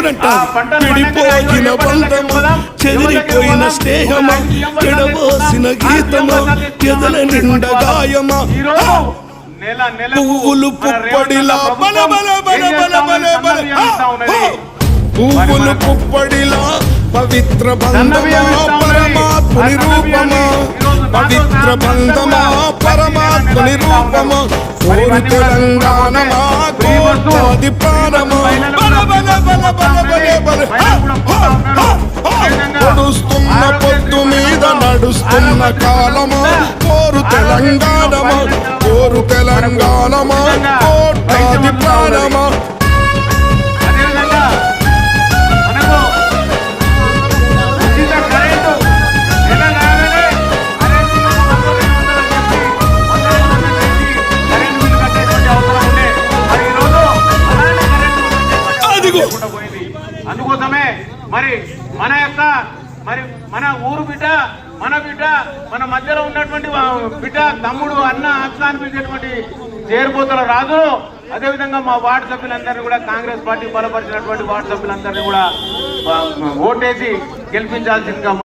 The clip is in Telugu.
విడిపోయిన బంధము చెదిరిపోయిన స్నేహమా చెడబోసిన గీతమా ఎదల నిండ గాయమా పువ్వులు పుప్పడిలా బల బల బల బల బల బల పువ్వులు పుప్పడిలా పవిత్ర బంధమా పరమాత్ముని రూపమా పవిత్ర బంధమా పరమాత్ముని రూపమా కోరు తెలంగాణమా కోట్లాది ప్రాణమా బల బల బల బల బల బల నడుస్తున్న పొద్దు మీద నడుస్తున్న కాలమా కోరు తెలంగాణమా కోరు తెలంగాణమా కోట్లాది ప్రాణమా అందుకోసమే మరి మన ఊరు బిడ్డ మన మధ్యలో ఉన్నటువంటి బిడ్డ తమ్ముడు అన్న అక్క అనిపించేటువంటి చేరిపోతున్న రాజు అదేవిధంగా మా వార్డు సభ్యులందరినీ కూడా కాంగ్రెస్ పార్టీ బలపరిచినటువంటి వార్డు సభ్యులందరినీ కూడా ఓటేసి గెలిపించాల్సిందిగా